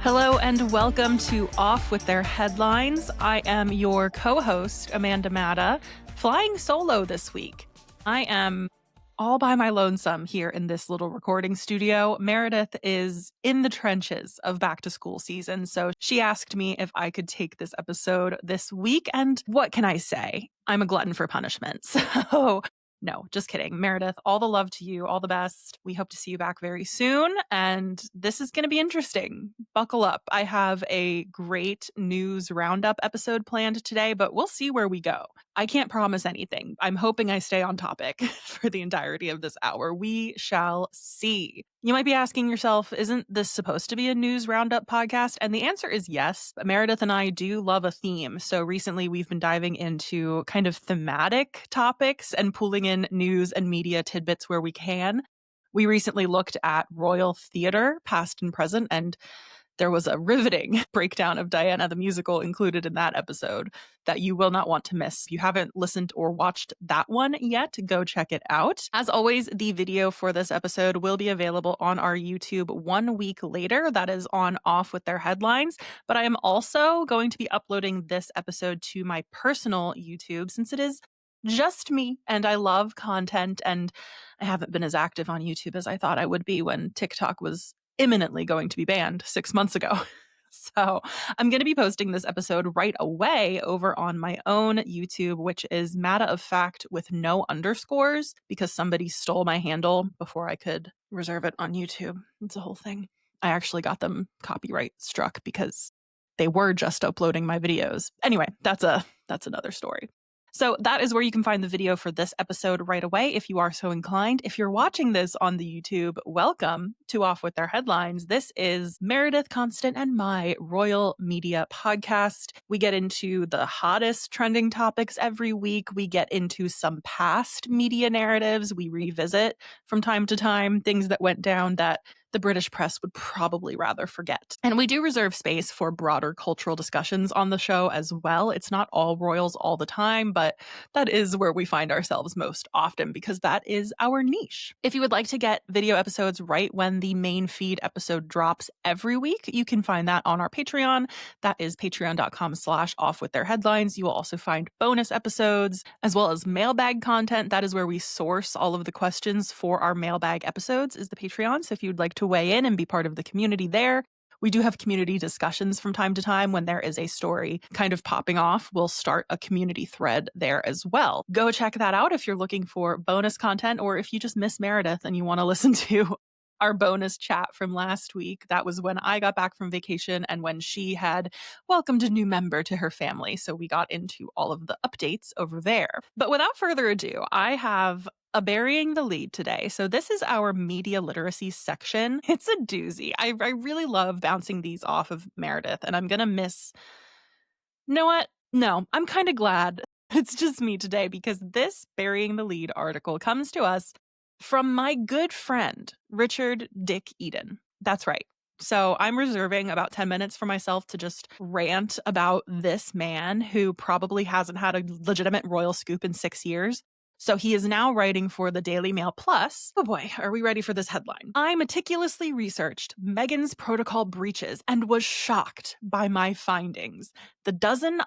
Hello and welcome to Off with Their Headlines. I am your co-host, Amanda Matta, flying solo this week. I am all by my lonesome here in this little recording studio. Meredith is in the trenches of back to school season, so she asked me if I could take this episode this week, and what can I say? I'm a glutton for punishment, so no, just kidding. Meredith, all the love to you, all the best. We hope to see you back very soon, and this is going to be interesting. Buckle up. I have a great news roundup episode planned today, but we'll see where we go. I can't promise anything. I'm hoping I stay on topic for the entirety of this hour. We shall see. You might be asking yourself, isn't this supposed to be a news roundup podcast? And the answer is yes. Meredith and I do love a theme. So recently we've been diving into kind of thematic topics and pulling in news and media tidbits where we can. We recently looked at royal theater, past and present, and there was a riveting breakdown of Diana the musical included in that episode that you will not want to miss. If you haven't listened or watched that one yet, go check it out. As always, the video for this episode will be available on our YouTube 1 week later. That is on Off with Their Headlines. But I am also going to be uploading this episode to my personal YouTube since it is just me and I love content, and I haven't been as active on YouTube as I thought I would be when TikTok was imminently going to be banned 6 months ago. So I'm going to be posting this episode right away over on my own YouTube, which is Matta of Fact with no underscores, because somebody stole my handle before I could reserve it on YouTube. It's a whole thing. I actually got them copyright struck because they were just uploading my videos. Anyway, that's another story. So that is where you can find the video for this episode right away if you are so inclined. If you're watching this on the YouTube, welcome to Off with Their Headlines. This is Meredith Constant and my Royal Media podcast. We get into the hottest trending topics every week. We get into some past media narratives. We revisit from time to time things that went down that the British press would probably rather forget. And we do reserve space for broader cultural discussions on the show as well. It's not all royals all the time, but that is where we find ourselves most often because that is our niche. If you would like to get video episodes right when the main feed episode drops every week, you can find that on our Patreon. That is patreon.com/offwiththeirheadlines. You will also find bonus episodes as well as mailbag content. That is where we source all of the questions for our mailbag episodes, is the Patreon. So if you'd like to weigh in and be part of the community there. We do have community discussions from time to time when there is a story kind of popping off. We'll start a community thread there as well. Go check that out if you're looking for bonus content, or if you just miss Meredith and you want to listen to our bonus chat from last week. That was when I got back from vacation and when she had welcomed a new member to her family. So we got into all of the updates over there. But without further ado, I have a burying the lead today. So this is our media literacy section. It's a doozy. I really love bouncing these off of Meredith, and I'm going to miss... You know what? No, I'm kind of glad it's just me today because this burying the lead article comes to us from my good friend, Richard Dick Eden. That's right. So I'm reserving about 10 minutes for myself to just rant about this man who probably hasn't had a legitimate royal scoop in 6 years. So he is now writing for the Daily Mail Plus. Oh boy, are we ready for this headline? I meticulously researched Meghan's protocol breaches and was shocked by my findings. The dozen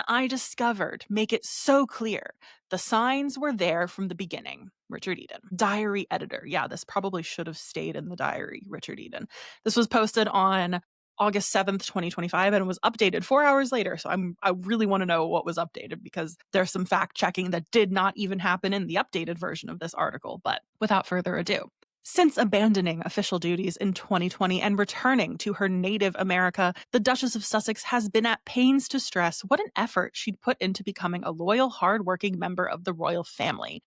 I discovered make it so clear. The signs were there from the beginning. Richard Eden, diary editor. Yeah, this probably should have stayed in the diary, Richard Eden. This was posted on August 7th, 2025, and was updated 4 hours later. So I really want to know what was updated because there's some fact checking that did not even happen in the updated version of this article. But without further ado, since abandoning official duties in 2020 and returning to her native America, the Duchess of Sussex has been at pains to stress what an effort she'd put into becoming a loyal, hardworking member of the royal family.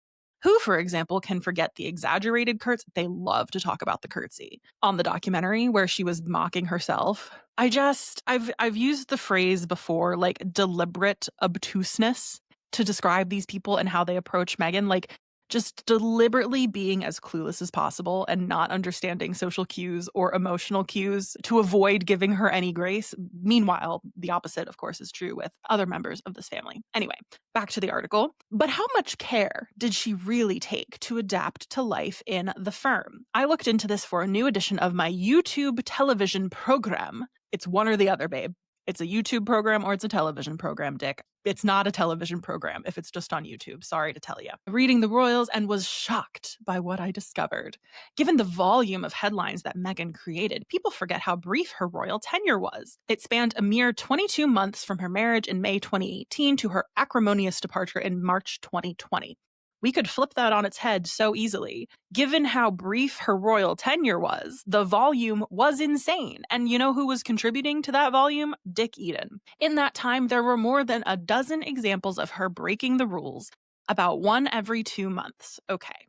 Who, for example, can forget the exaggerated curtsy? They love to talk about the curtsy on the documentary where she was mocking herself. I've used the phrase before, like deliberate obtuseness, to describe these people and how they approach Meghan. Like, Just deliberately being as clueless as possible and not understanding social cues or emotional cues to avoid giving her any grace. Meanwhile, the opposite, of course, is true with other members of this family. Anyway, back to the article. But how much care did she really take to adapt to life in the firm? I looked into this for a new edition of my YouTube television program. It's one or the other, babe. It's a YouTube program or it's a television program, Dick. It's not a television program if it's just on YouTube. Sorry to tell you. Reading the royals and was shocked by what I discovered. Given the volume of headlines that Meghan created, people forget how brief her royal tenure was. It spanned a mere 22 months from her marriage in May 2018 to her acrimonious departure in March 2020. We could flip that on its head so easily. Given how brief her royal tenure was, the volume was insane. And you know who was contributing to that volume? Dick Eden. In that time, there were more than a dozen examples of her breaking the rules, about one every 2 months. Okay.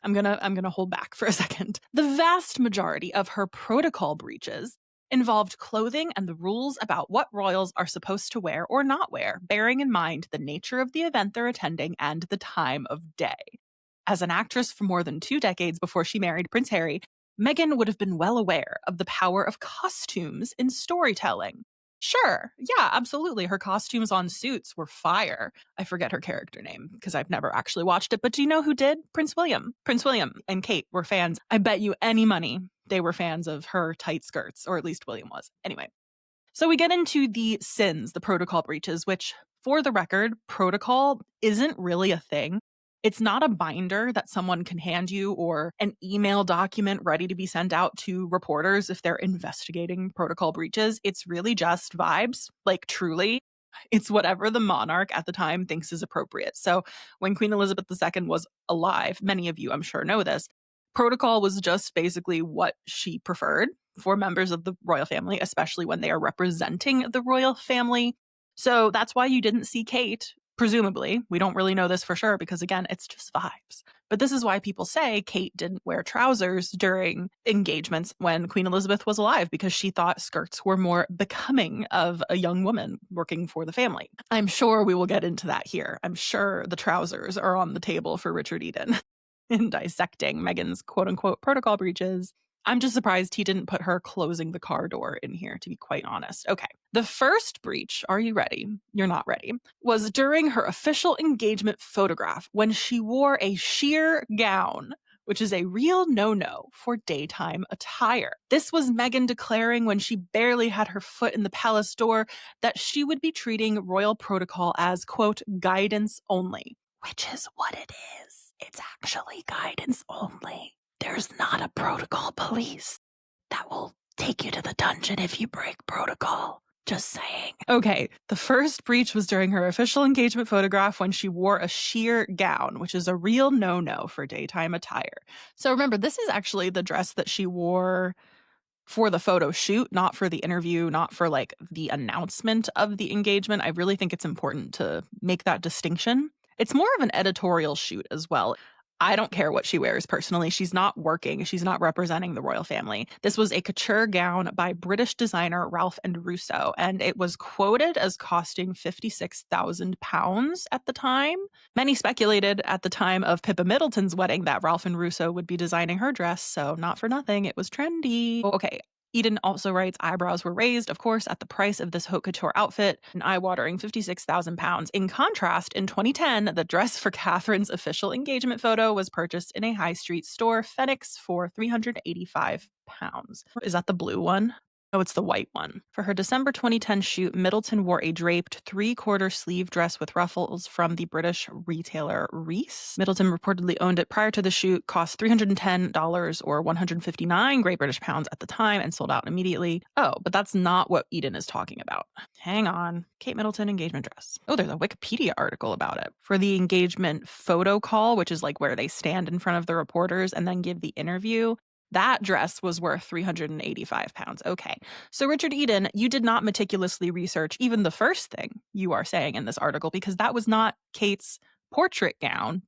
I'm gonna hold back for a second. The vast majority of her protocol breaches involved clothing and the rules about what royals are supposed to wear or not wear, bearing in mind the nature of the event they're attending and the time of day. As an actress for more than 2 decades before she married Prince Harry, Meghan would have been well aware of the power of costumes in storytelling. Sure, yeah, absolutely. Her costumes on Suits were fire. I forget her character name because I've never actually watched it, but do you know who did? Prince William. Prince William and Kate were fans. I bet you any money they were fans of her tight skirts, or at least William was. Anyway, so we get into the sins, the protocol breaches, which, for the record, protocol isn't really a thing. It's not a binder that someone can hand you or an email document ready to be sent out to reporters if they're investigating protocol breaches. It's really just vibes, like truly. It's whatever the monarch at the time thinks is appropriate. So when Queen Elizabeth II was alive, many of you, I'm sure, know this, protocol was just basically what she preferred for members of the royal family, especially when they are representing the royal family. So that's why you didn't see Kate, presumably. We don't really know this for sure because, again, it's just vibes. But this is why people say Kate didn't wear trousers during engagements when Queen Elizabeth was alive, because she thought skirts were more becoming of a young woman working for the family. I'm sure we will get into that here. I'm sure the trousers are on the table for Richard Eden in dissecting Meghan's quote-unquote protocol breaches. I'm just surprised he didn't put her closing the car door in here, to be quite honest. Okay. The first breach, are you ready? You're not ready, was during her official engagement photograph when she wore a sheer gown, which is a real no-no for daytime attire. This was Meghan declaring when she barely had her foot in the palace door that she would be treating royal protocol as, quote, guidance only, which is what it is. It's actually guidance only. There's not a protocol police that will take you to the dungeon if you break protocol. Just saying. Okay, the first breach was during her official engagement photograph when she wore a sheer gown, which is a real no-no for daytime attire. So remember, this is actually the dress that she wore for the photo shoot, not for the interview, not for like the announcement of the engagement. I really think it's important to make that distinction. It's more of an editorial shoot as well. I don't care what she wears personally. She's not working. She's not representing the royal family. This was a couture gown by British designer Ralph and Russo, and it was quoted as costing £56,000 at the time. Many speculated at the time of Pippa Middleton's wedding that Ralph and Russo would be designing her dress, so not for nothing, it was trendy. Okay. Eden also writes, eyebrows were raised, of course, at the price of this haute couture outfit, an eye-watering £56,000. In contrast, in 2010, the dress for Catherine's official engagement photo was purchased in a high street store, Phoenix, for £385. Is that the blue one? No, it's the white one. For her December 2010 shoot, Middleton wore a draped 3/4 sleeve dress with ruffles from the British retailer Reiss. Middleton reportedly owned it prior to the shoot, cost $310 or 159 Great British pounds at the time, and sold out immediately. Oh, but that's not what Eden is talking about. Hang on. Kate Middleton engagement dress. Oh, there's a Wikipedia article about it. For the engagement photo call, which is like where they stand in front of the reporters and then give the interview, that dress was worth £385. Okay. So Richard Eden, you did not meticulously research even the first thing you are saying in this article, because that was not Kate's portrait gown,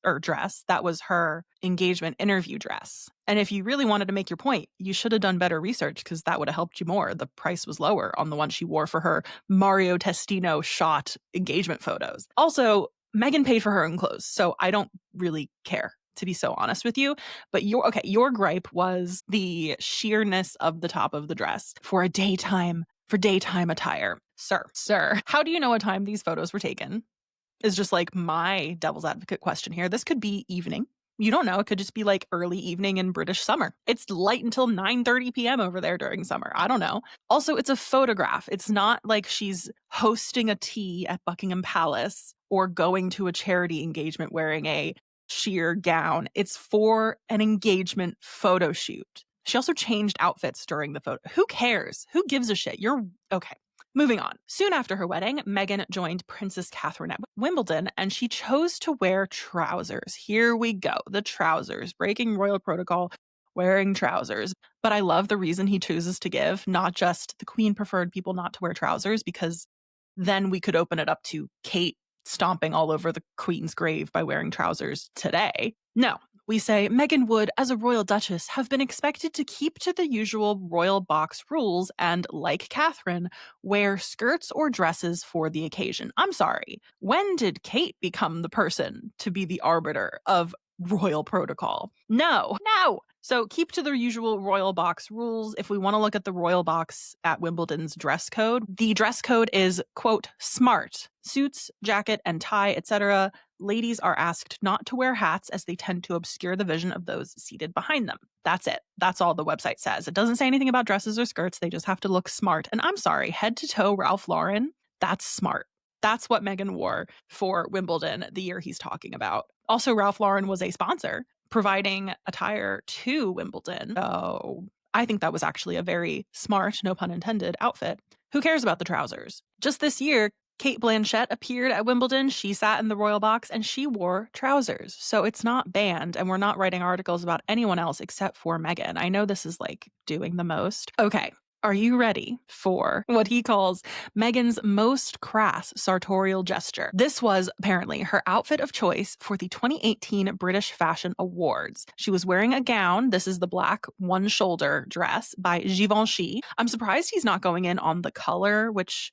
or dress. That was her engagement interview dress. And if you really wanted to make your point, you should have done better research, because that would have helped you more. The price was lower on the one she wore for her Mario Testino shot engagement photos. Also, Meghan paid for her own clothes, so I don't really care, to be so honest with you. But your gripe was the sheerness of the top of the dress for daytime attire. Sir, how do you know what time these photos were taken? Is just like my devil's advocate question here. This could be evening. You don't know. It could just be like early evening in British summer. It's light until 9:30 p.m. over there during summer. I don't know. Also, it's a photograph. It's not like she's hosting a tea at Buckingham Palace or going to a charity engagement wearing a sheer gown. It's for an engagement photo shoot. She also changed outfits during the photo. Who cares? Who gives a shit? You're okay. Moving on. Soon after her wedding, Meghan joined Princess Catherine at Wimbledon, and she chose to wear trousers. Here we go. The trousers. Breaking royal protocol, wearing trousers. But I love the reason he chooses to give, not just the Queen preferred people not to wear trousers, because then we could open it up to Kate stomping all over the Queen's grave by wearing trousers today. No. We say Meghan would, as a royal duchess, have been expected to keep to the usual royal box rules and, like Catherine, wear skirts or dresses for the occasion. I'm sorry. When did Kate become the person to be the arbiter of royal protocol? No. So keep to the usual royal box rules. If we want to look at the royal box at Wimbledon's dress code, the dress code is, quote, smart. Suits, jacket, and tie, etc. Ladies are asked not to wear hats as they tend to obscure the vision of those seated behind them. That's it. That's all the website says. It doesn't say anything about dresses or skirts. They just have to look smart. And I'm sorry, head to toe Ralph Lauren, that's smart. That's what Meghan wore for Wimbledon the year he's talking about. Also, Ralph Lauren was a sponsor providing attire to Wimbledon. So I think that was actually a very smart, no pun intended, outfit. Who cares about the trousers? Just this year, Cate Blanchett appeared at Wimbledon. She sat in the royal box and she wore trousers. So it's not banned, and we're not writing articles about anyone else except for Meghan. I know this is like doing the most. Okay. Are you ready for what he calls Meghan's most crass sartorial gesture? This was apparently her outfit of choice for the 2018 British Fashion Awards. She was wearing a gown. This is the black one-shoulder dress by Givenchy. I'm surprised he's not going in on the color, which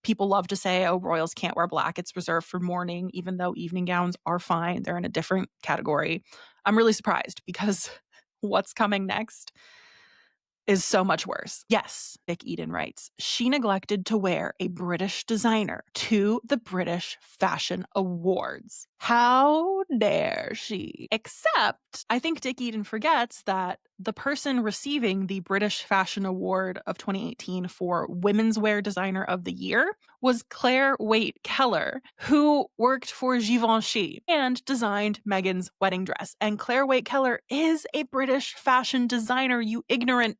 people love to say, oh, royals can't wear black. It's reserved for mourning, even though evening gowns are fine. They're in a different category. I'm really surprised because what's coming next is so much worse. Yes, Dick Eden writes, she neglected to wear a British designer to the British Fashion Awards. How dare she? Except, I think Dick Eden forgets that the person receiving the British Fashion Award of 2018 for Women's Wear Designer of the Year was Claire Waite Keller, who worked for Givenchy and designed Meghan's wedding dress. And Claire Waite Keller is a British fashion designer, you ignorant.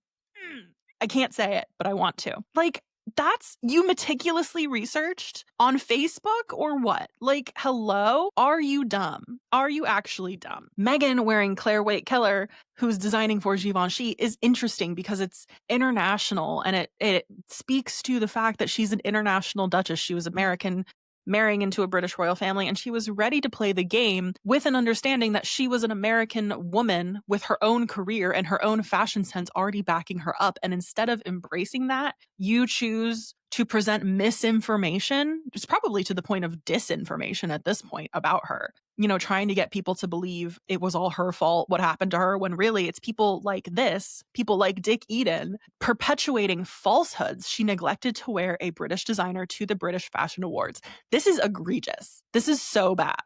I can't say it, but I want to. Like, that's you meticulously researched on Facebook or what? Like, hello? Are you dumb? Are you actually dumb? Meghan wearing Claire Waite Keller, who's designing for Givenchy, is interesting because it's international and it speaks to the fact that she's an international duchess. She was American, marrying into a British royal family, and she was ready to play the game with an understanding that she was an American woman with her own career and her own fashion sense already backing her up. And instead of embracing that, you choose to present misinformation. It's probably to the point of disinformation at this point about her, you know, trying to get people to believe it was all her fault, what happened to her, when really it's people like this, people like Dick Eden, perpetuating falsehoods. She neglected to wear a British designer to the British Fashion Awards. This is egregious. This is so bad.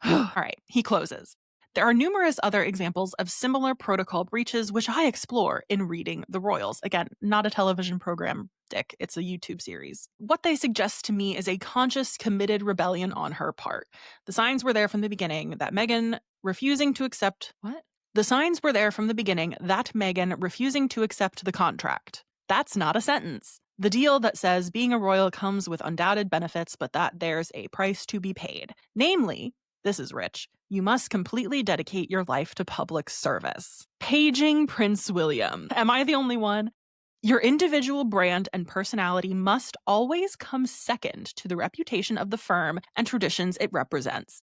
All right, he closes. There are numerous other examples of similar protocol breaches, which I explore in Reading the Royals. Again, not a television program, Dick. It's a YouTube series. What they suggest to me is a conscious, committed rebellion on her part. The signs were there from the beginning that Meghan refusing to accept... What? The signs were there from the beginning that Meghan refusing to accept the contract. That's not a sentence. The deal that says being a royal comes with undoubted benefits, but that there's a price to be paid. Namely, this is rich, you must completely dedicate your life to public service. Paging Prince William. Am I the only one? Your individual brand and personality must always come second to the reputation of the firm and traditions it represents.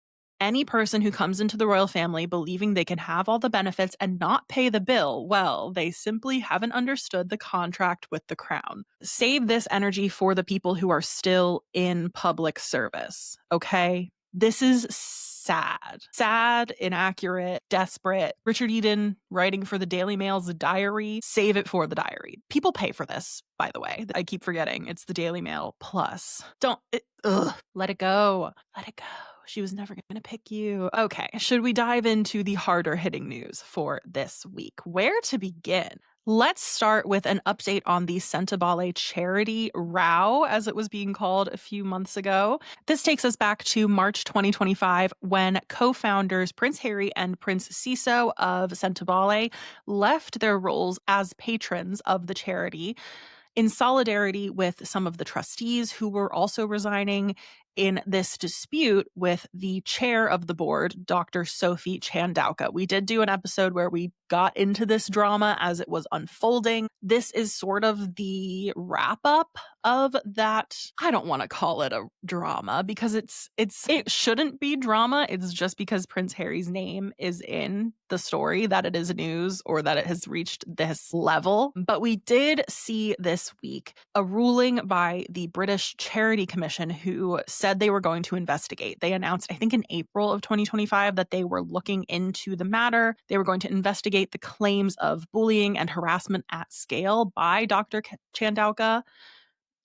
Any person who comes into the royal family believing they can have all the benefits and not pay the bill, well, they simply haven't understood the contract with the crown. Save this energy for the people who are still in public service, okay? This is sad. Sad, inaccurate, desperate. Richard Eden writing for the Daily Mail's diary. Save it for the diary. People pay for this, by the way. I keep forgetting. It's the Daily Mail Plus. Let it go. Let it go. She was never going to pick you. Okay, should we dive into the harder hitting news for this week? Where to begin? Let's start with an update on the Sentebale charity row, as it was being called a few months ago. This takes us back to March 2025 when co-founders Prince Harry and Prince Ciso of Sentebale left their roles as patrons of the charity in solidarity with some of the trustees who were also resigning in this dispute with the chair of the board, Dr. Sophie Chandauka. We did do an episode where we got into this drama as it was unfolding. This is sort of the wrap up of that. I don't want to call it a drama because it shouldn't be drama. It's just because Prince Harry's name is in the story that it is news or that it has reached this level. But we did see this week a ruling by the British Charity Commission who said they were going to investigate. They announced, I think in April of 2025, that they were looking into the matter. They were going to investigate the claims of bullying and harassment at scale by Dr. Chandauka.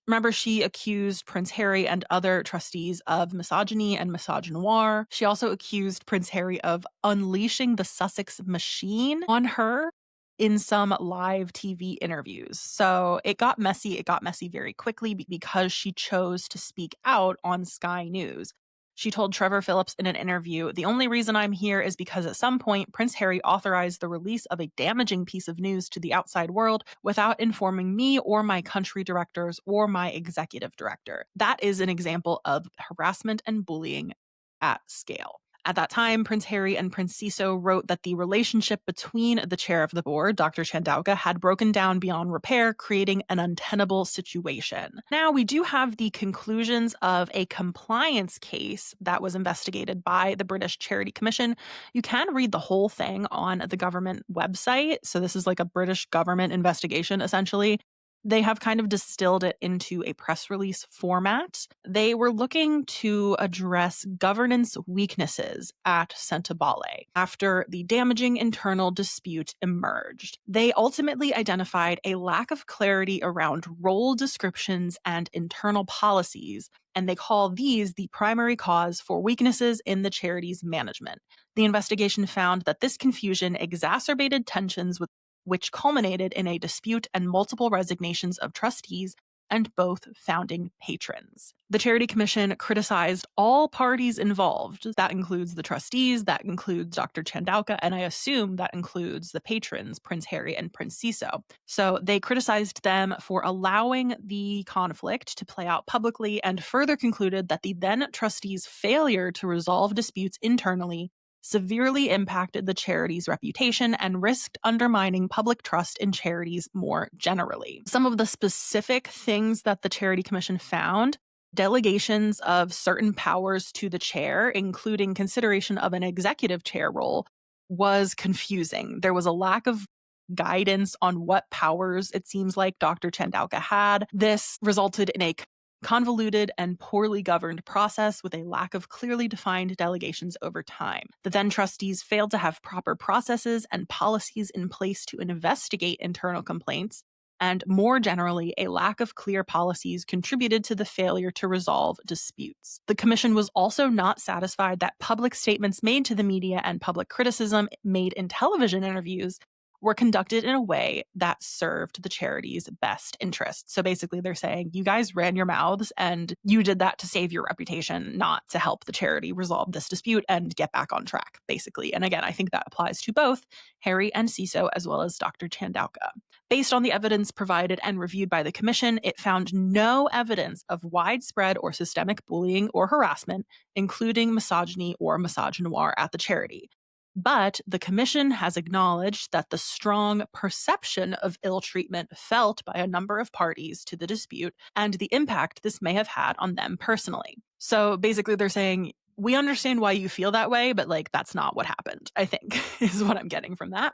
Remember, she accused Prince Harry and other trustees of misogyny and misogynoir. She also accused Prince Harry of unleashing the Sussex machine on her in some live TV interviews. So it got messy. It got messy very quickly because she chose to speak out on Sky News. She told Trevor Phillips in an interview, "The only reason I'm here is because at some point, Prince Harry authorized the release of a damaging piece of news to the outside world without informing me or my country directors or my executive director. That is an example of harassment and bullying at scale." At that time, Prince Harry and Prince Ciso wrote that the relationship between the chair of the board, Dr. Chandauka, had broken down beyond repair, creating an untenable situation. Now, we do have the conclusions of a compliance case that was investigated by the British Charity Commission. You can read the whole thing on the government website. So this is like a British government investigation, essentially. They have kind of distilled it into a press release format. They were looking to address governance weaknesses at Sentebale after the damaging internal dispute emerged. They ultimately identified a lack of clarity around role descriptions and internal policies, and they call these the primary cause for weaknesses in the charity's management. The investigation found that this confusion exacerbated tensions which culminated in a dispute and multiple resignations of trustees and both founding patrons. The Charity Commission criticized all parties involved. That includes the trustees, that includes Dr. Chandauka, and I assume that includes the patrons, Prince Harry and Prince Ciso. So they criticized them for allowing the conflict to play out publicly and further concluded that the then trustees' failure to resolve disputes internally severely impacted the charity's reputation and risked undermining public trust in charities more generally. Some of the specific things that the Charity Commission found: delegations of certain powers to the chair, including consideration of an executive chair role, was confusing. There was a lack of guidance on what powers it seems like Dr. Chandauka had. This resulted in a convoluted and poorly governed process with a lack of clearly defined delegations over time. The then trustees failed to have proper processes and policies in place to investigate internal complaints, and more generally, a lack of clear policies contributed to the failure to resolve disputes. The commission was also not satisfied that public statements made to the media and public criticism made in television interviews were conducted in a way that served the charity's best interests. So basically, they're saying, you guys ran your mouths and you did that to save your reputation, not to help the charity resolve this dispute and get back on track, basically. And again, I think that applies to both Harry and Ciso as well as Dr. Chandauka. Based on the evidence provided and reviewed by the commission, it found no evidence of widespread or systemic bullying or harassment, including misogyny or misogynoir at the charity. But the commission has acknowledged that the strong perception of ill treatment felt by a number of parties to the dispute and the impact this may have had on them personally. So basically, they're saying we understand why you feel that way, but like that's not what happened, I think, is what I'm getting from that.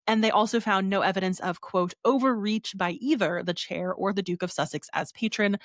And they also found no evidence of, quote, overreach by either the chair or the Duke of Sussex as patron.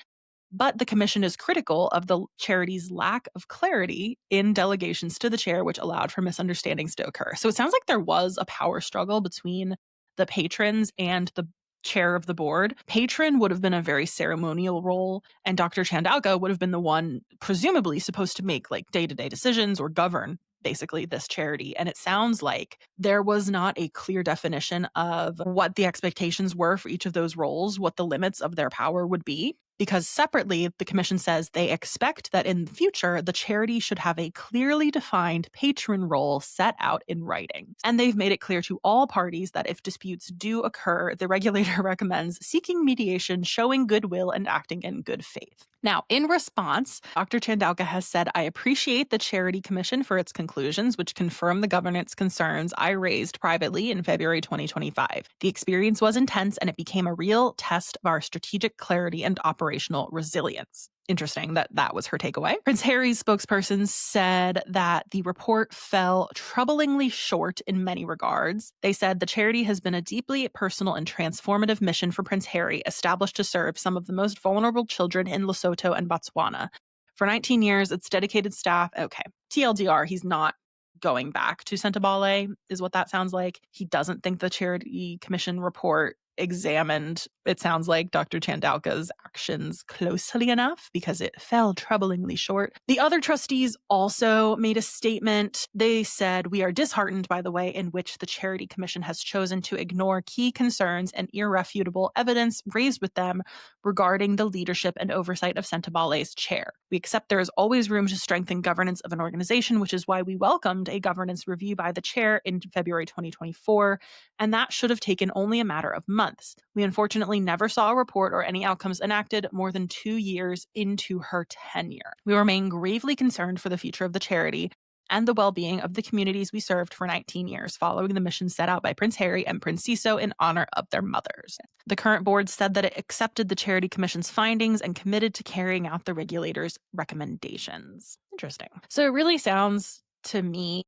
But the commission is critical of the charity's lack of clarity in delegations to the chair, which allowed for misunderstandings to occur. So it sounds like there was a power struggle between the patrons and the chair of the board. Patron would have been a very ceremonial role, and Dr. Chandauka would have been the one presumably supposed to make like day-to-day decisions or govern basically this charity. And it sounds like there was not a clear definition of what the expectations were for each of those roles, what the limits of their power would be. Because separately, the commission says they expect that in the future, the charity should have a clearly defined patron role set out in writing. And they've made it clear to all parties that if disputes do occur, the regulator recommends seeking mediation, showing goodwill, and acting in good faith. Now, in response, Dr. Chandauka has said, I appreciate the Charity Commission for its conclusions, which confirm the governance concerns I raised privately in February 2025. The experience was intense, and it became a real test of our strategic clarity and operational resilience. Interesting that that was her takeaway. Prince Harry's spokesperson said that the report fell troublingly short in many regards. They said the charity has been a deeply personal and transformative mission for Prince Harry, established to serve some of the most vulnerable children in Lesotho and Botswana. For 19 years, its dedicated staff, okay, TLDR, he's not going back to Sentebale, is what that sounds like. He doesn't think the Charity Commission report examined, it sounds like, Dr. Chandauka's actions closely enough because it fell troublingly short. The other trustees also made a statement. They said, we are disheartened by the way in which the Charity Commission has chosen to ignore key concerns and irrefutable evidence raised with them regarding the leadership and oversight of Sentebale's chair. We accept there is always room to strengthen governance of an organization, which is why we welcomed a governance review by the chair in February 2024, and that should have taken only a matter of months. We unfortunately never saw a report or any outcomes enacted more than 2 years into her tenure. We remain gravely concerned for the future of the charity and the well-being of the communities we served for 19 years following the mission set out by Prince Harry and Prince Siso in honor of their mothers. The current board said that it accepted the Charity Commission's findings and committed to carrying out the regulator's recommendations. Interesting. So it really sounds to me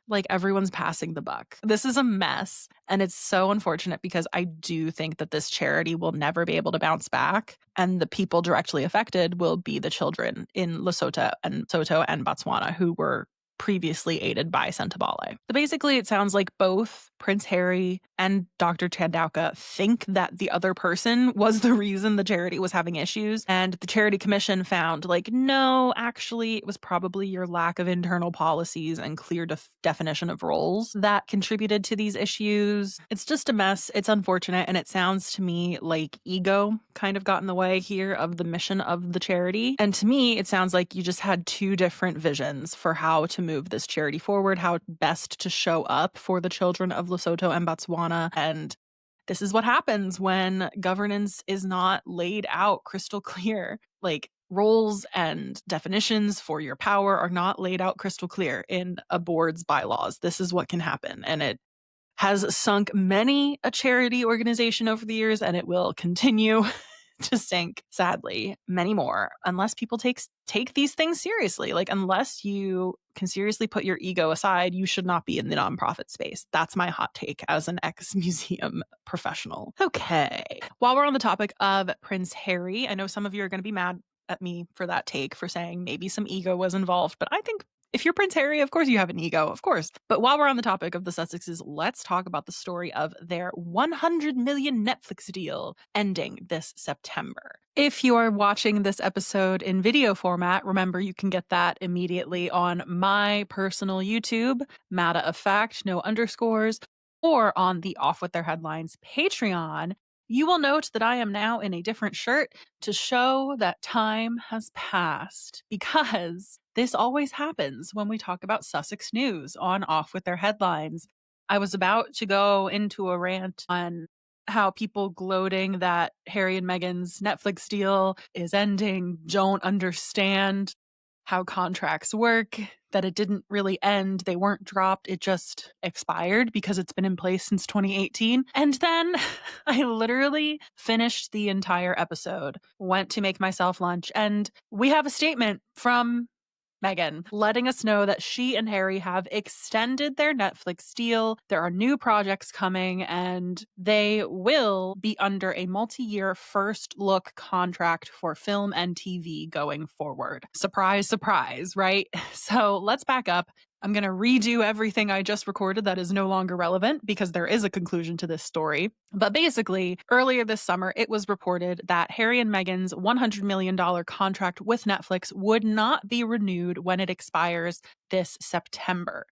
like everyone's passing the buck. This is a mess, and it's so unfortunate because I do think that this charity will never be able to bounce back, and the people directly affected will be the children in Lesotho and Botswana who were previously aided by Sentebale. So basically, it sounds like both Prince Harry and Dr. Chandauka think that the other person was the reason the charity was having issues, and the Charity Commission found, like, no, actually, it was probably your lack of internal policies and clear definition of roles that contributed to these issues. It's just a mess. It's unfortunate, and it sounds to me like ego kind of got in the way here of the mission of the charity. And to me, it sounds like you just had two different visions for how to move this charity forward, how best to show up for the children of Lesotho and Botswana. And this is what happens when governance is not laid out crystal clear. Like, roles and definitions for your power are not laid out crystal clear in a board's bylaws. This is what can happen. And it has sunk many a charity organization over the years, and it will continue to sink, sadly, many more, unless people take these things seriously. Like, unless you can seriously put your ego aside, you should not be in the nonprofit space. That's my hot take as an ex-museum professional. Okay. While we're on the topic of Prince Harry, I know some of you are going to be mad at me for that take, for saying maybe some ego was involved, but I think if you're Prince Harry, of course you have an ego, of course. But while we're on the topic of the Sussexes, let's talk about the story of their 100 million Netflix deal ending this September. If you are watching this episode in video format, remember you can get that immediately on my personal YouTube, Matter of Fact, no underscores, or on the Off With Their Headlines Patreon. You will note that I am now in a different shirt to show that time has passed, because this always happens when we talk about Sussex news on Off With Their Headlines. I was about to go into a rant on how people gloating that Harry and Meghan's Netflix deal is ending don't understand how contracts work, that it didn't really end. They weren't dropped. It just expired because it's been in place since 2018. And then I literally finished the entire episode, went to make myself lunch, and we have a statement from Meghan, letting us know that she and Harry have extended their Netflix deal. There are new projects coming, and they will be under a multi-year first look contract for film and TV going forward. Surprise, surprise, right? So let's back up. I'm going to redo everything I just recorded that is no longer relevant because there is a conclusion to this story. But basically, earlier this summer, it was reported that Harry and Meghan's $100 million contract with Netflix would not be renewed when it expires this September.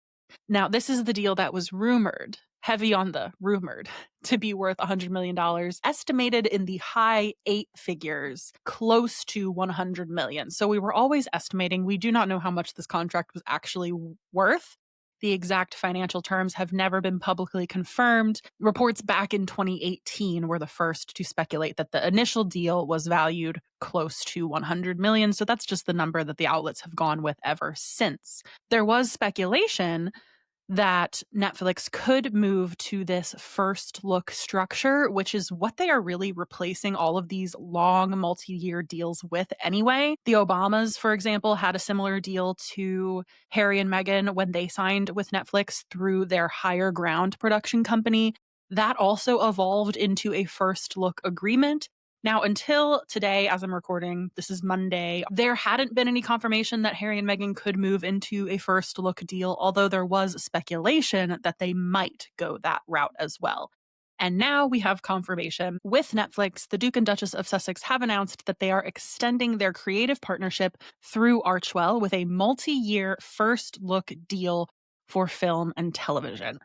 Now, this is the deal that was rumored, heavy on the rumored, to be worth $100 million, estimated in the high 8 figures, close to $100 million. So we were always estimating. We do not know how much this contract was actually worth. The exact financial terms have never been publicly confirmed. Reports back in 2018 were the first to speculate that the initial deal was valued close to $100 million. So that's just the number that the outlets have gone with ever since. There was speculation that Netflix could move to this first look structure, which is what they are really replacing all of these long multi-year deals with anyway. The Obamas, for example, had a similar deal to Harry and Meghan when they signed with Netflix through their Higher Ground production company. That also evolved into a first look agreement. Now, until today, as I'm recording, this is Monday, there hadn't been any confirmation that Harry and Meghan could move into a first look deal, although there was speculation that they might go that route as well. And now we have confirmation. With Netflix, the Duke and Duchess of Sussex have announced that they are extending their creative partnership through Archewell with a multi-year first look deal for film and television.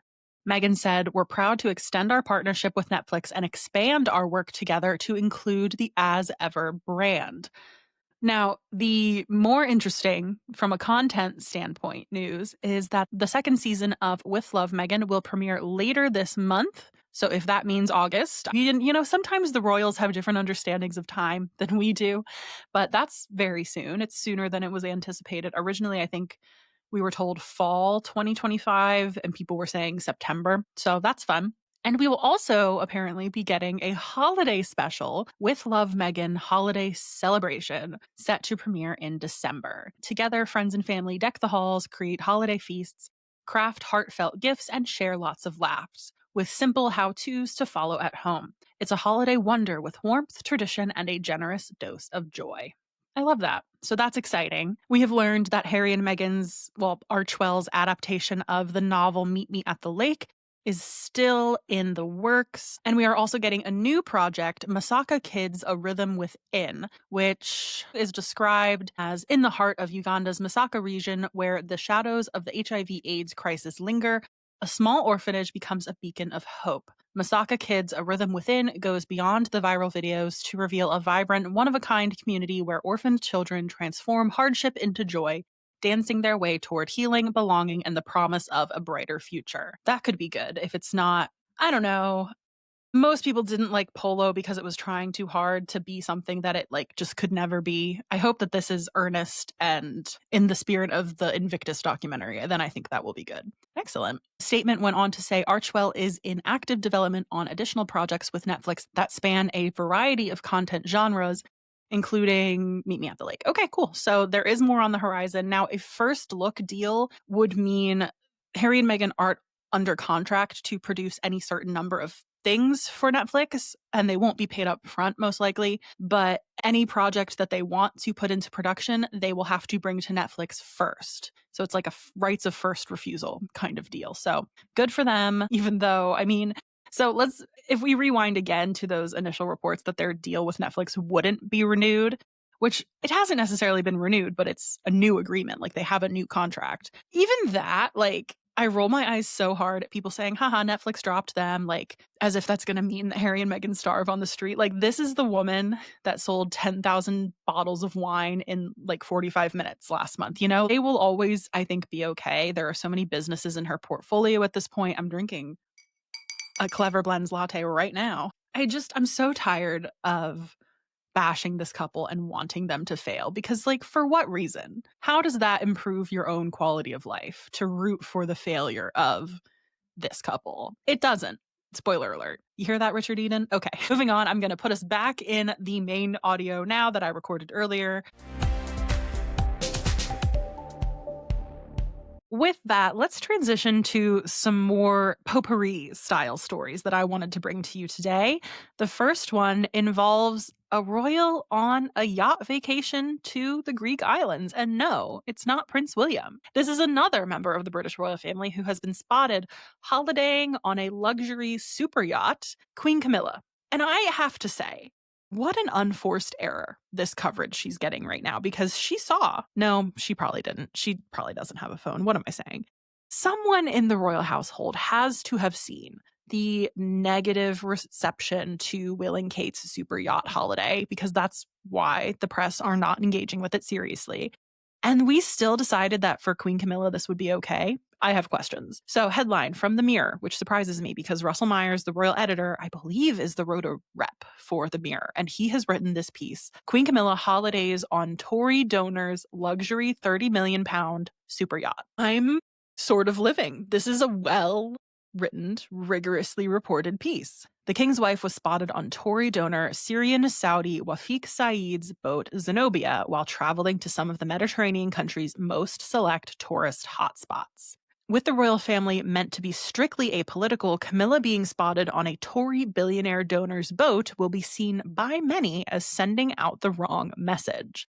Meghan said, "We're proud to extend our partnership with Netflix and expand our work together to include the As Ever brand." Now, the more interesting, from a content standpoint, news is that the second season of With Love, Meghan will premiere later this month. So if that means August, sometimes the royals have different understandings of time than we do, but that's very soon. It's sooner than it was anticipated. Originally, I think we were told fall 2025, and people were saying September. So that's fun. And we will also apparently be getting a holiday special With Love Meghan holiday celebration set to premiere in December. Together, friends and family deck the halls, create holiday feasts, craft heartfelt gifts, and share lots of laughs with simple how-tos to follow at home. It's a holiday wonder with warmth, tradition, and a generous dose of joy. I love that. So that's exciting. We have learned that Harry and Meghan's, Archewell's adaptation of the novel Meet Me at the Lake is still in the works. And we are also getting a new project, Masaka Kids, A Rhythm Within, which is described as in the heart of Uganda's Masaka region, where the shadows of the HIV/AIDS crisis linger. A small orphanage becomes a beacon of hope. Masaka Kids, A Rhythm Within goes beyond the viral videos to reveal a vibrant, one-of-a-kind community where orphaned children transform hardship into joy, dancing their way toward healing, belonging, and the promise of a brighter future. That could be good if it's not, I don't know. Most people didn't like Polo because it was trying too hard to be something that it just could never be. I hope that this is earnest and in the spirit of the Invictus documentary. Then I think that will be good. Excellent. Statement went on to say Archewell is in active development on additional projects with Netflix that span a variety of content genres, including Meet Me at the Lake. Okay, cool. So there is more on the horizon. Now, a first look deal would mean Harry and Meghan aren't under contract to produce any certain number of things for Netflix, and they won't be paid up front, most likely. But any project that they want to put into production, they will have to bring to Netflix first. So it's like a rights of first refusal kind of deal. So good for them, even though, if we rewind again to those initial reports that their deal with Netflix wouldn't be renewed, which it hasn't necessarily been renewed, but it's a new agreement. They have a new contract. Even that, I roll my eyes so hard at people saying, haha, Netflix dropped them, as if that's going to mean that Harry and Meghan starve on the street. This is the woman that sold 10,000 bottles of wine in 45 minutes last month. They will always, I think, be okay. There are so many businesses in her portfolio at this point. I'm drinking a Clever Blends latte right now. I'm so tired of bashing this couple and wanting them to fail because for what reason? How does that improve your own quality of life to root for the failure of this couple? It doesn't. Spoiler alert. You hear that, Richard Eden? Okay, moving on. I'm going to put us back in the main audio now that I recorded earlier. With that, let's transition to some more potpourri style stories that I wanted to bring to you today. The first one involves a royal on a yacht vacation to the Greek islands. And no, it's not Prince William. This is another member of the British royal family who has been spotted holidaying on a luxury super yacht, Queen Camilla. And I have to say, what an unforced error this coverage she's getting right now, because she saw. No, she probably didn't. She probably doesn't have a phone. What am I saying? Someone in the royal household has to have seen the negative reception to Will and Kate's super yacht holiday, because that's why the press are not engaging with it seriously. And we still decided that for Queen Camilla, this would be okay. I have questions. So, headline from The Mirror, which surprises me because Russell Myers, the royal editor, I believe is the roto rep for The Mirror, and he has written this piece: Queen Camilla holidays on Tory donors' luxury £30 million super yacht. I'm sort of living. This is a well written, rigorously reported piece. The king's wife was spotted on Tory donor Syrian Saudi Wafiq Saeed's boat Zenobia while traveling to some of the Mediterranean countries' most select tourist hotspots. With the royal family meant to be strictly apolitical, Camilla being spotted on a Tory billionaire donor's boat will be seen by many as sending out the wrong message.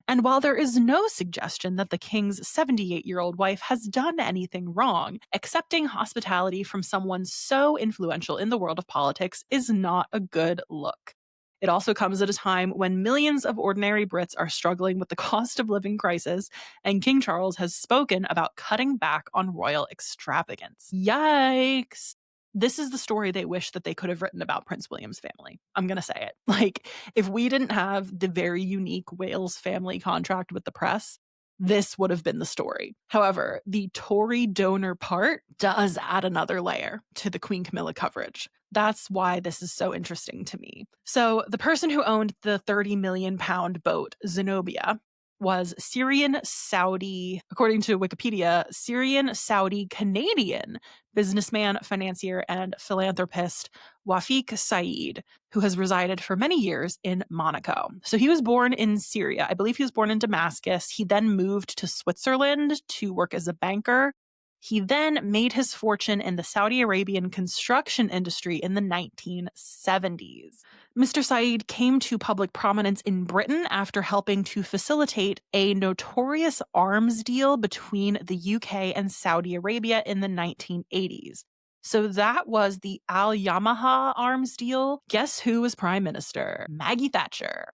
And while there is no suggestion that the king's 78-year-old wife has done anything wrong, accepting hospitality from someone so influential in the world of politics is not a good look. It also comes at a time when millions of ordinary Brits are struggling with the cost of living crisis, and King Charles has spoken about cutting back on royal extravagance. Yikes! This is the story they wish that they could have written about Prince William's family. I'm going to say it. Like, if we didn't have the very unique Wales family contract with the press, this would have been the story. However, the Tory donor part does add another layer to the Queen Camilla coverage. That's why this is so interesting to me. So, the person who owned the £30 million boat, Zenobia, was Syrian Saudi, according to Wikipedia, Syrian Saudi Canadian businessman, financier, and philanthropist Wafiq Saeed, who has resided for many years in Monaco. So he was born in Syria. I believe he was born in Damascus. He then moved to Switzerland to work as a banker. He then made his fortune in the Saudi Arabian construction industry in the 1970s. Mr. Saeed came to public prominence in Britain after helping to facilitate a notorious arms deal between the UK and Saudi Arabia in the 1980s. So that was the Al Yamaha arms deal. Guess who was prime minister? Maggie Thatcher,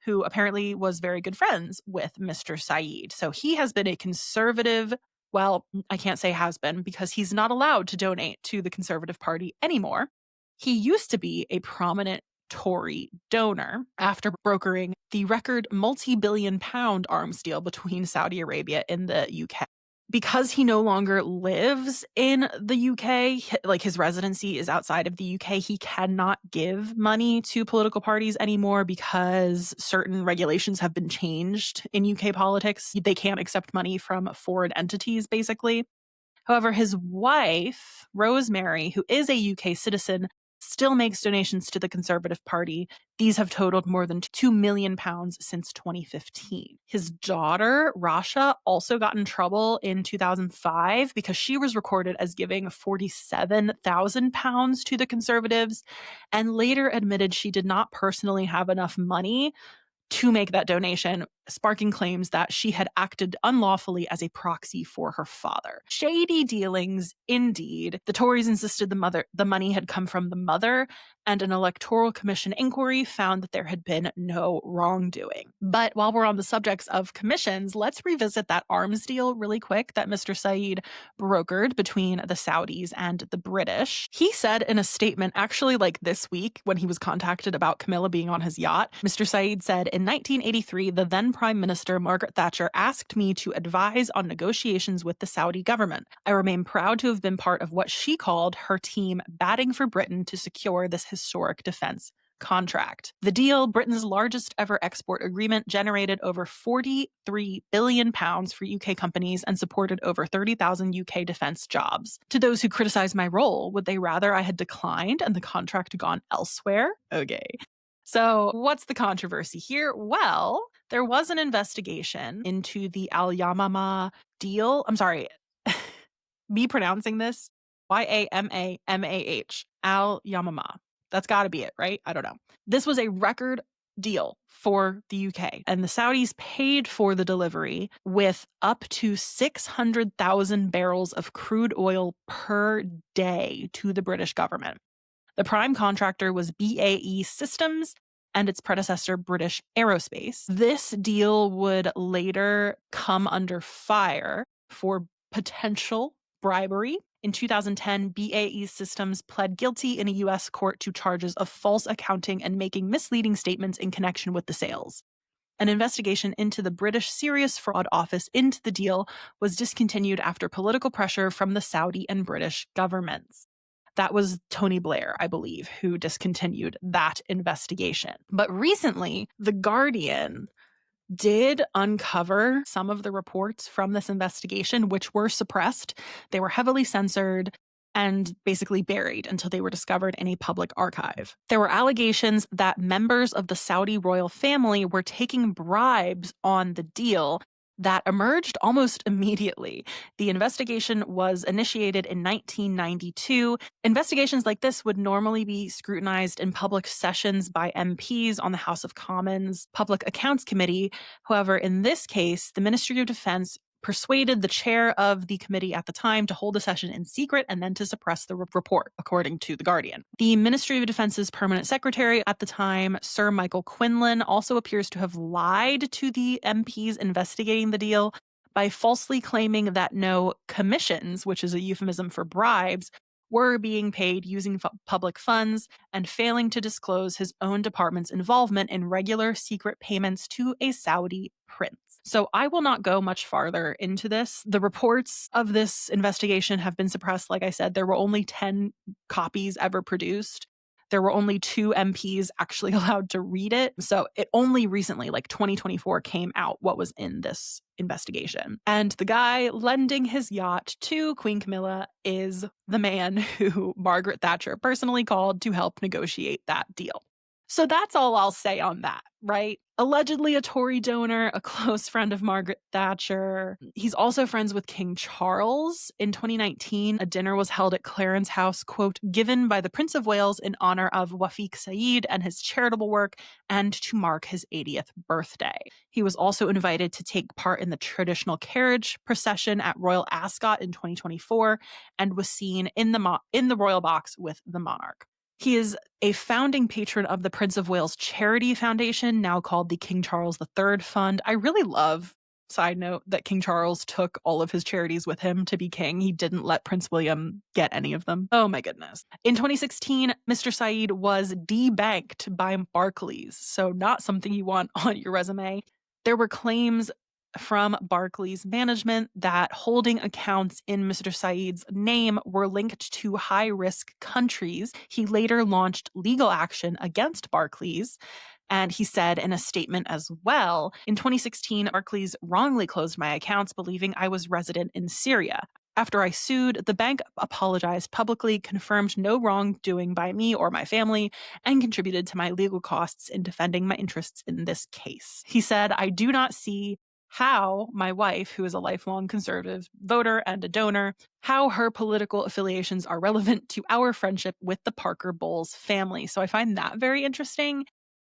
who apparently was very good friends with Mr. Saeed. So he has been a conservative. Well, I can't say has been because he's not allowed to donate to the Conservative Party anymore. He used to be a prominent Tory donor after brokering the record multi-billion pound arms deal between Saudi Arabia and the UK. Because he no longer lives in the UK, like his residency is outside of the UK, he cannot give money to political parties anymore because certain regulations have been changed in UK politics. They can't accept money from foreign entities, basically. However, his wife, Rosemary, who is a UK citizen, still makes donations to the Conservative Party. These have totaled more than £2 million since 2015. His daughter, Rasha, also got in trouble in 2005 because she was recorded as giving £47,000 to the Conservatives and later admitted she did not personally have enough money to make that donation, sparking claims that she had acted unlawfully as a proxy for her father. Shady dealings, indeed. The Tories insisted the money had come from the mother, and an electoral commission inquiry found that there had been no wrongdoing. But while we're on the subjects of commissions, let's revisit that arms deal really quick that Mr. Saeed brokered between the Saudis and the British. He said in a statement, actually like this week when he was contacted about Camilla being on his yacht, Mr. Saeed said, in 1983, the then Prime Minister Margaret Thatcher asked me to advise on negotiations with the Saudi government. I remain proud to have been part of what she called her team batting for Britain to secure this historic defense contract. The deal, Britain's largest ever export agreement, generated over £43 billion for UK companies and supported over 30,000 UK defense jobs. To those who criticize my role, would they rather I had declined and the contract gone elsewhere? Okay. So what's the controversy here? Well, there was an investigation into the Al Yamama deal. I'm sorry. me pronouncing this, Yamamah, Al Yamamah. That's got to be it, right? I don't know. This was a record deal for the UK, and the Saudis paid for the delivery with up to 600,000 barrels of crude oil per day to the British government. The prime contractor was BAE Systems and its predecessor, British Aerospace. This deal would later come under fire for potential bribery. In 2010, BAE Systems pled guilty in a U.S. court to charges of false accounting and making misleading statements in connection with the sales. An investigation into the British Serious Fraud Office into the deal was discontinued after political pressure from the Saudi and British governments. That was Tony Blair, I believe, who discontinued that investigation. But recently, The Guardian did uncover some of the reports from this investigation, which were suppressed. They were heavily censored and basically buried until they were discovered in a public archive. There were allegations that members of the Saudi royal family were taking bribes on the deal that emerged almost immediately. The investigation was initiated in 1992. Investigations like this would normally be scrutinized in public sessions by MPs on the House of Commons Public Accounts Committee. However, in this case, the Ministry of Defense persuaded the chair of the committee at the time to hold a session in secret and then to suppress the report, according to The Guardian. The Ministry of Defense's permanent secretary at the time, Sir Michael Quinlan, also appears to have lied to the MPs investigating the deal by falsely claiming that no commissions, which is a euphemism for bribes, were being paid using public funds and failing to disclose his own department's involvement in regular secret payments to a Saudi prince. So I will not go much farther into this. The reports of this investigation have been suppressed. Like I said, there were only 10 copies ever produced. There were only 2 MPs actually allowed to read it. So it only recently, like 2024, came out what was in this investigation. And the guy lending his yacht to Queen Camilla is the man who Margaret Thatcher personally called to help negotiate that deal. So that's all I'll say on that, right? Allegedly a Tory donor, a close friend of Margaret Thatcher. He's also friends with King Charles. In 2019, a dinner was held at Clarence House, quote, given by the Prince of Wales in honor of Wafiq Saeed and his charitable work and to mark his 80th birthday. He was also invited to take part in the traditional carriage procession at Royal Ascot in 2024 and was seen in the royal box with the monarch. He is a founding patron of the Prince of Wales Charity Foundation, now called the King Charles III Fund. I really love, side note, that King Charles took all of his charities with him to be king. He didn't let Prince William get any of them. Oh my goodness. In 2016, Mr. Saeed was debanked by Barclays, so not something you want on your resume. There were claims from Barclays management that holding accounts in Mr. Saeed's name were linked to high-risk countries. He later launched legal action against Barclays, and he said in a statement as well, in 2016, Barclays wrongly closed my accounts believing I was resident in Syria. After I sued, the bank apologized publicly, confirmed no wrongdoing by me or my family, and contributed to my legal costs in defending my interests in this case. He said, I do not see how my wife, who is a lifelong conservative voter and a donor, how her political affiliations are relevant to our friendship with the Parker Bowles family. So I find that very interesting.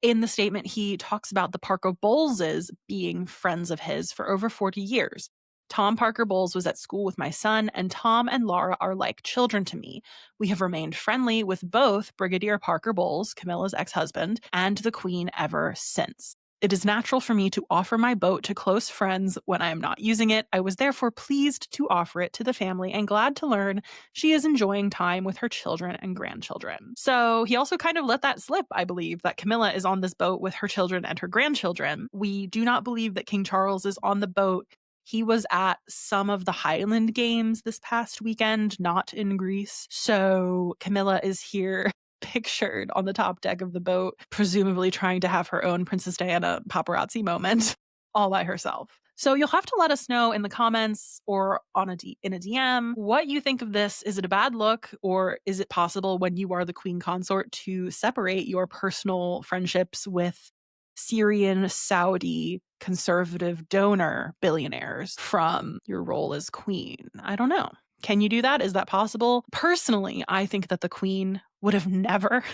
In the statement, he talks about the Parker Bowleses being friends of his for over 40 years. Tom Parker Bowles was at school with my son, and Tom and Laura are like children to me. We have remained friendly with both Brigadier Parker Bowles, Camilla's ex-husband, and the Queen ever since. It is natural for me to offer my boat to close friends when I am not using it. I was therefore pleased to offer it to the family and glad to learn she is enjoying time with her children and grandchildren. So he also kind of let that slip, I believe, that Camilla is on this boat with her children and her grandchildren. We do not believe that King Charles is on the boat. He was at some of the Highland Games this past weekend, not in Greece. So Camilla is here pictured on the top deck of the boat, presumably trying to have her own Princess Diana paparazzi moment all by herself. So you'll have to let us know in the comments or in a DM what you think of this. Is it a bad look, or is it possible when you are the queen consort to separate your personal friendships with Syrian, Saudi, conservative donor billionaires from your role as queen? I don't know. Can you do that? Is that possible? Personally, I think that the Queen would have never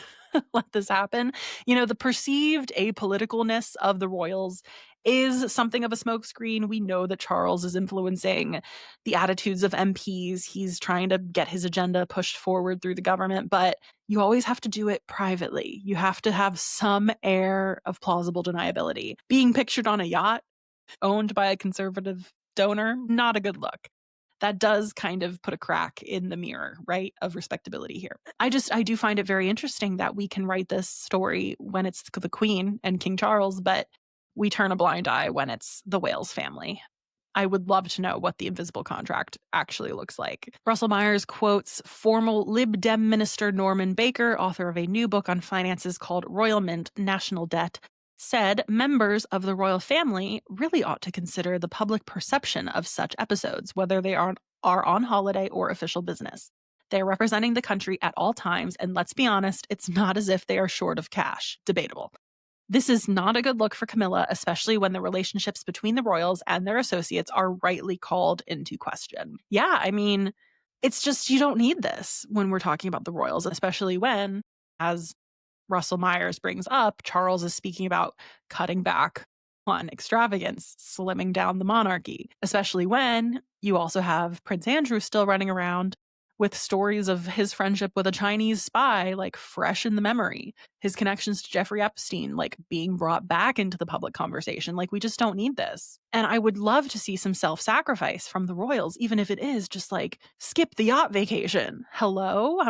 let this happen. The perceived apoliticalness of the royals is something of a smokescreen. We know that Charles is influencing the attitudes of MPs. He's trying to get his agenda pushed forward through the government, but you always have to do it privately. You have to have some air of plausible deniability. Being pictured on a yacht owned by a conservative donor, not a good look. That does kind of put a crack in the mirror, right, of respectability here. I do find it very interesting that we can write this story when it's the Queen and King Charles, but we turn a blind eye when it's the Wales family. I would love to know what the invisible contract actually looks like. Russell Myers quotes former Lib Dem Minister Norman Baker, author of a new book on finances called Royal Mint, National Debt, said members of the royal family really ought to consider the public perception of such episodes, whether they are on holiday or official business. They are representing the country at all times, and let's be honest, it's not as if they are short of cash. Debatable. This is not a good look for Camilla, especially when the relationships between the royals and their associates are rightly called into question. Yeah, I mean, it's just you don't need this when we're talking about the royals, especially when, as Russell Myers brings up, Charles is speaking about cutting back on extravagance, slimming down the monarchy, especially when you also have Prince Andrew still running around with stories of his friendship with a Chinese spy, like fresh in the memory, his connections to Jeffrey Epstein, like being brought back into the public conversation. Like, we just don't need this. And I would love to see some self-sacrifice from the royals, even if it is just like skip the yacht vacation. Hello? I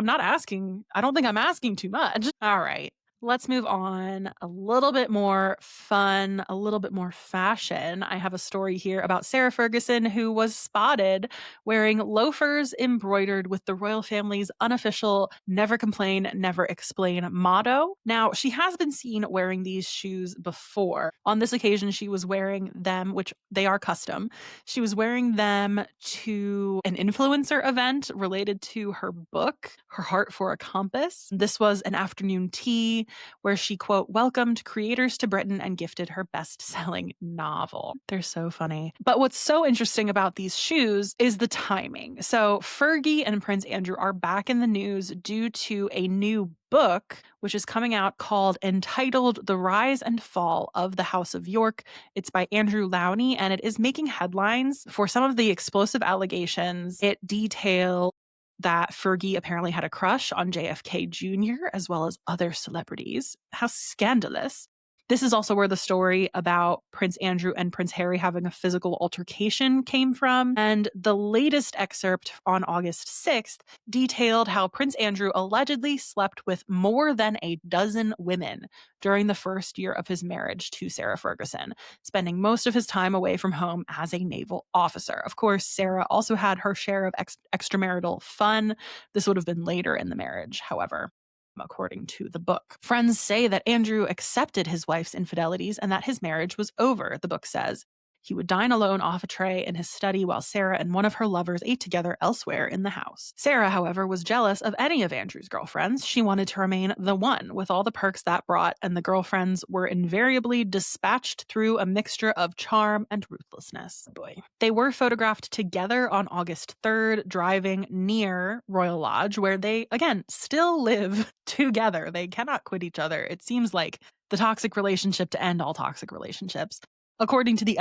don't think I'm asking too much. All right. Let's move on. A little bit more fun, a little bit more fashion. I have a story here about Sarah Ferguson, who was spotted wearing loafers embroidered with the royal family's unofficial never complain, never explain motto. Now, she has been seen wearing these shoes before. On this occasion, she was wearing them, which they are custom. She was wearing them to an influencer event related to her book, Her Heart for a Compass. This was an afternoon tea where she, quote, welcomed creators to Britain and gifted her best-selling novel. They're so funny. But what's so interesting about these shoes is the timing. So Fergie and Prince Andrew are back in the news due to a new book, which is coming out entitled The Rise and Fall of the House of York. It's by Andrew Lowney, and it is making headlines for some of the explosive allegations it details that Fergie apparently had a crush on JFK Jr. as well as other celebrities. How scandalous. This is also where the story about Prince Andrew and Prince Harry having a physical altercation came from. And the latest excerpt on August 6th detailed how Prince Andrew allegedly slept with more than a dozen women during the first year of his marriage to Sarah Ferguson, spending most of his time away from home as a naval officer. Of course, Sarah also had her share of extramarital fun. This would have been later in the marriage, however, according to the book. Friends say that Andrew accepted his wife's infidelities and that his marriage was over, the book says. He would dine alone off a tray in his study while Sarah and one of her lovers ate together elsewhere in the house. Sarah, however, was jealous of any of Andrew's girlfriends. She wanted to remain the one, with all the perks that brought, and the girlfriends were invariably dispatched through a mixture of charm and ruthlessness. Boy. They were photographed together on August 3rd, driving near Royal Lodge, where they, again, still live together. They cannot quit each other. It seems like the toxic relationship to end all toxic relationships. According to the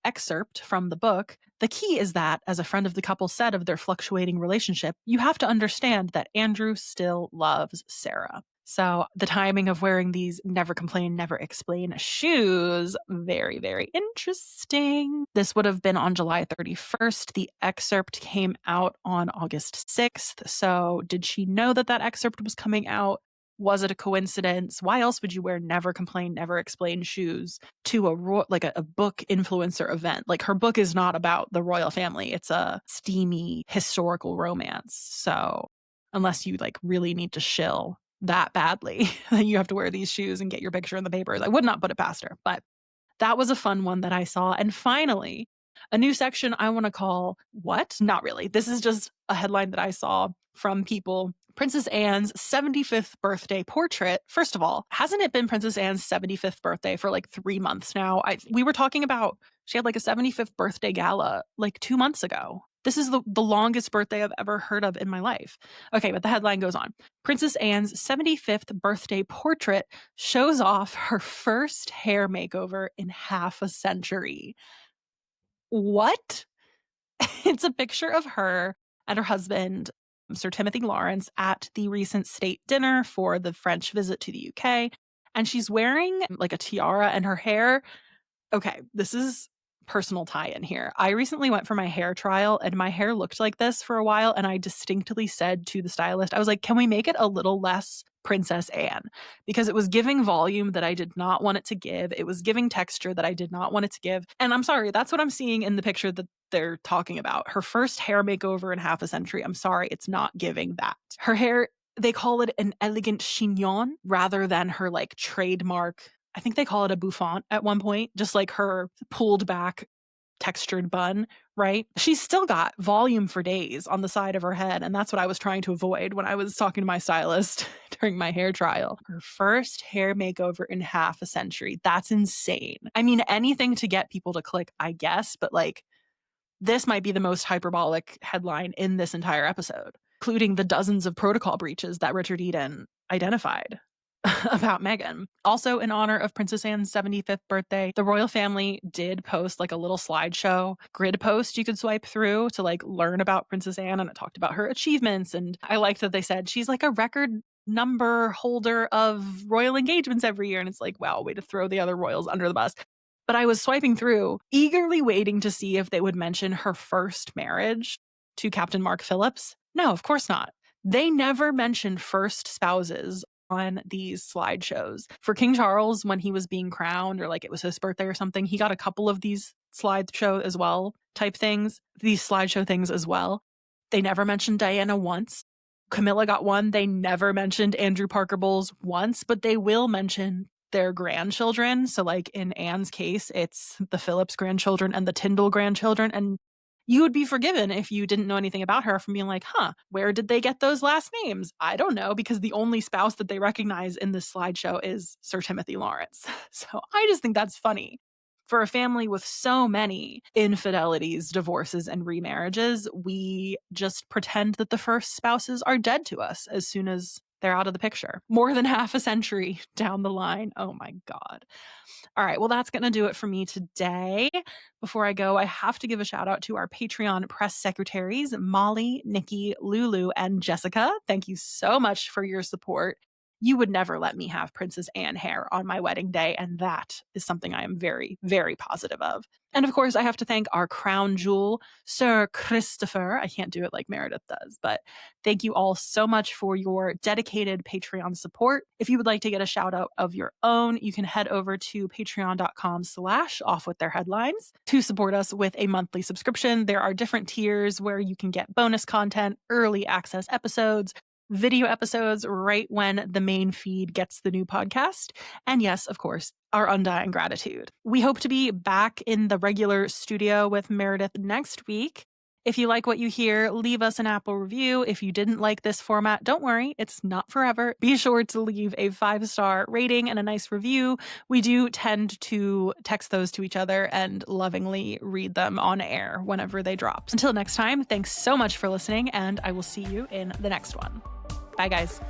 excerpt from the book, the key is that, as a friend of the couple said of their fluctuating relationship, you have to understand that Andrew still loves Sarah. So the timing of wearing these never complain, never explain shoes, very, very interesting. This would have been on July 31st. The excerpt came out on August 6th. So did she know that that excerpt was coming out? Was it a coincidence? Why else would you wear never complain, never explain shoes to a book influencer event? Like, her book is not about the royal family. It's a steamy historical romance. So unless you really need to shill that badly, then you have to wear these shoes and get your picture in the papers. I would not put it past her, but that was a fun one that I saw. And finally, a new section I want to call What? Not really. This is just a headline that I saw from people. Princess Anne's 75th birthday portrait. First of all, hasn't it been Princess Anne's 75th birthday for 3 months now? We were talking about she had a 75th birthday gala 2 months ago. This is the longest birthday I've ever heard of in my life. Okay, but the headline goes on. Princess Anne's 75th birthday portrait shows off her first hair makeover in half a century. What? It's a picture of her and her husband, Sir Timothy Lawrence, at the recent state dinner for the French visit to the UK. And she's wearing like a tiara, and her hair. Okay, this is personal tie-in here. I recently went for my hair trial and my hair looked like this for a while, and I distinctly said to the stylist, I was like, can we make it a little less Princess Anne? Because it was giving volume that I did not want it to give. It was giving texture that I did not want it to give. And I'm sorry, that's what I'm seeing in the picture that they're talking about. Her first hair makeover in half a century. I'm sorry, it's not giving that. Her hair, they call it an elegant chignon rather than her like trademark, I think they call it a bouffant at one point, just like her pulled back textured bun, right? She's still got volume for days on the side of her head. And that's what I was trying to avoid when I was talking to my stylist during my hair trial. Her first hair makeover in half a century. That's insane. I mean, anything to get people to click, I guess, but like this might be the most hyperbolic headline in this entire episode, including the dozens of protocol breaches that Richard Eden identified about Meghan. Also, in honor of Princess Anne's 75th birthday, the royal family did post like a little slideshow grid post you could swipe through to like learn about Princess Anne, and it talked about her achievements. And I liked that they said she's like a record number holder of royal engagements every year. And it's like, wow, way to throw the other royals under the bus. But I was swiping through, eagerly waiting to see if they would mention her first marriage to Captain Mark Phillips. No, of course not. They never mentioned first spouses on these slideshows. For King Charles, when he was being crowned, or like it was his birthday or something, he got a couple of these slideshow as well type things, these slideshow things as well. They never mentioned Diana once. Camilla got one. They never mentioned Andrew Parker Bowles once, but they will mention their grandchildren. So like in Anne's case, it's the Phillips grandchildren and the Tyndall grandchildren. And you would be forgiven if you didn't know anything about her from being like, where did they get those last names? I don't know, because the only spouse that they recognize in this slideshow is Sir Timothy Lawrence. So I just think that's funny. For a family with so many infidelities, divorces, and remarriages, we just pretend that the first spouses are dead to us as soon as they're out of the picture. More than half a century down the line. Oh my God. All right, well, that's going to do it for me today. Before I go, I have to give a shout out to our Patreon press secretaries, Molly, Nikki, Lulu, and Jessica. Thank you so much for your support. You would never let me have Princess Anne hair on my wedding day, and that is something I am very, very positive of. And of course, I have to thank our crown jewel, Sir Christopher. I can't do it like Meredith does, but thank you all so much for your dedicated Patreon support. If you would like to get a shout out of your own, you can head over to patreon.com/offwiththeirheadlines to support us with a monthly subscription. There are different tiers where you can get bonus content, early access episodes, video episodes right when the main feed gets the new podcast. And yes, of course, our undying gratitude. We hope to be back in the regular studio with Meredith next week. If you like what you hear, leave us an Apple review. If you didn't like this format, don't worry, it's not forever. Be sure to leave a 5-star rating and a nice review. We do tend to text those to each other and lovingly read them on air whenever they drop. Until next time, thanks so much for listening, and I will see you in the next one. Bye, guys.